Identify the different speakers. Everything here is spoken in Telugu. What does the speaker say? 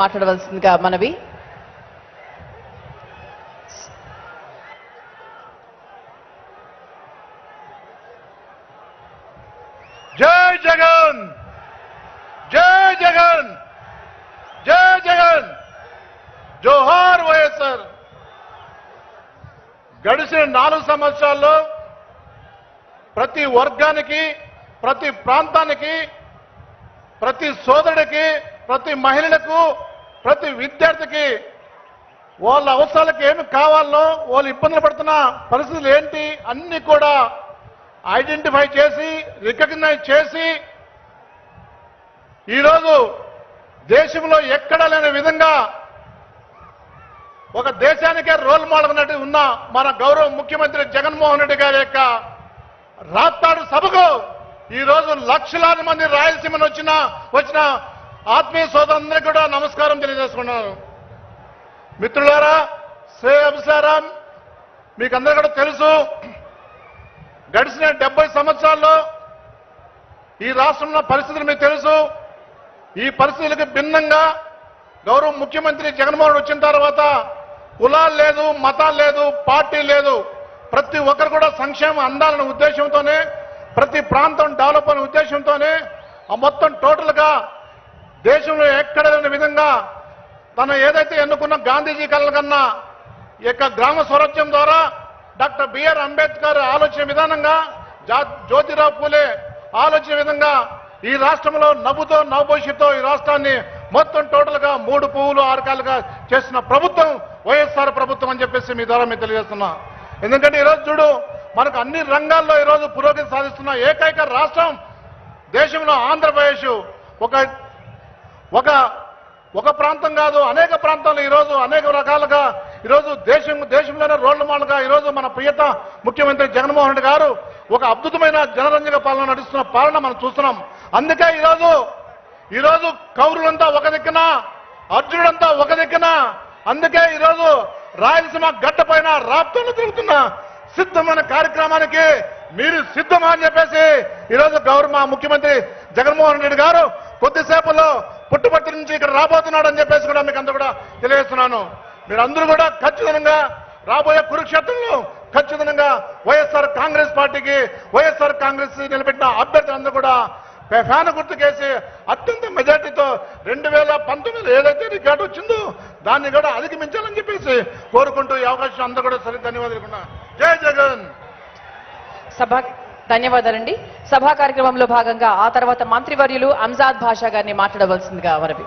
Speaker 1: మాట్లాడవలసిందిగా మనవి.
Speaker 2: జై జగన్, జై జగన్, జై జగన్, జోహార్ వైఎస్ఆర్. గడిచిన 4 సంవత్సరాల్లో ప్రతి వర్గానికి, ప్రతి ప్రాంతానికి, ప్రతి సోదరుడికి, ప్రతి మహిళలకు, ప్రతి విద్యార్థికి వాళ్ళ అవసరాలకు ఏమి కావాలో, వాళ్ళు ఇబ్బందులు పడుతున్న పరిస్థితులు ఏంటి అన్ని కూడా ఐడెంటిఫై చేసి, రికగ్నైజ్ చేసి ఈరోజు దేశంలో ఎక్కడా లేని విధంగా ఒక దేశానికే రోల్ మోడల్ ఉన్నట్టు ఉన్న మన గౌరవ ముఖ్యమంత్రి జగన్మోహన్ రెడ్డి గారి యొక్క రాప్తాడు సభకు ఈరోజు లక్షలాది మంది రాయలసీమ వచ్చిన ఆత్మీయ సోదరులందరికీ కూడా నమస్కారం తెలియజేసుకున్నాను. మిత్రులారా, శ్రేయభిలారా, మీకందరూ కూడా తెలుసు, గడిచిన 70 సంవత్సరాల్లో ఈ రాష్ట్రంలో పరిస్థితులు మీకు తెలుసు. ఈ పరిస్థితులకు భిన్నంగా గౌరవ ముఖ్యమంత్రి జగన్మోహన్ రెడ్డి వచ్చిన తర్వాత కులాలు లేదు, మతాలు లేదు, పార్టీ లేదు, ప్రతి ఒక్కరు కూడా సంక్షేమం అందాలనే ఉద్దేశంతోనే, ప్రతి ప్రాంతం డెవలప్ అనే ఉద్దేశంతోనే మొత్తం టోటల్గా దేశంలో ఎక్కడ లేని విధంగా తను ఏదైతే ఎన్నుకున్న గాంధీజీ కళల కన్నా ఈ యొక్క గ్రామ స్వరాజ్యం ద్వారా డాక్టర్ బిఆర్ అంబేద్కర్ ఆలోచన విధానంగా, జ్యోతిరావు పూలే ఆలోచన విధంగా ఈ రాష్ట్రంలో నవ్వుతో నవభవిష్యత్తుతో ఈ రాష్ట్రాన్ని మొత్తం టోటల్గా 3 పువ్వులు 6 కాలుగా చేసిన ప్రభుత్వం వైఎస్ఆర్ ప్రభుత్వం అని చెప్పేసి మీ ద్వారా మేము తెలియజేస్తున్నా. ఎందుకంటే ఈరోజు చూడు, మనకు అన్ని రంగాల్లో ఈరోజు పురోగతి సాధిస్తున్న ఏకైక రాష్ట్రం దేశంలో ఆంధ్రప్రదేశ్. ఒక ప్రాంతం కాదు, అనేక ప్రాంతాల్లో ఈరోజు అనేక రకాలుగా ఈరోజు దేశంలోనే రోడ్ల మాటలుగా ఈరోజు మన ప్రియత ముఖ్యమంత్రి జగన్మోహన్ రెడ్డి గారు ఒక అద్భుతమైన జనరంజక పాలన నడుస్తున్న పాలన మనం చూస్తున్నాం. అందుకే ఈరోజు కౌరులంతా ఒక దిక్కున, అర్జునుడంతా ఒక దిక్కున. అందుకే ఈరోజు రాయలసీమ గడ్డ పైన రాప్తంలో తిరుగుతున్న సిద్ధమైన కార్యక్రమానికి మీరు సిద్ధమా అని చెప్పేసి ఈరోజు మా ముఖ్యమంత్రి జగన్మోహన్ రెడ్డి గారు కొద్దిసేపులో పుట్టుపట్టి నుంచి ఇక్కడ రాబోతున్నాడు అని చెప్పేసి కూడా మీకు అందరూ కూడా తెలియజేస్తున్నాను. మీరందరూ కూడా ఖచ్చితంగా రాబోయే కురుక్షేత్రంలో ఖచ్చితంగా వైఎస్ఆర్ కాంగ్రెస్ పార్టీకి, వైఎస్ఆర్ కాంగ్రెస్ నిలబెట్టిన అభ్యర్థులందరూ కూడా ఫ్యాన్ గుర్తుకేసి అత్యంత మెజార్టీతో 2019 ఏదైతే రికార్డు వచ్చిందో దాన్ని కూడా అధిగమించాలని చెప్పేసి కోరుకుంటూ ఈ అవకాశం అందరూ కూడా సరే ధన్యవాదాలు. జై జగన్.
Speaker 1: ధన్యవాదాలండి. సభా కార్యక్రమంలో భాగంగా ఆ తర్వాత మంత్రివర్యులు అంజాద్ భాషా గారిని మాట్లాడవలసిందిగా మనవి.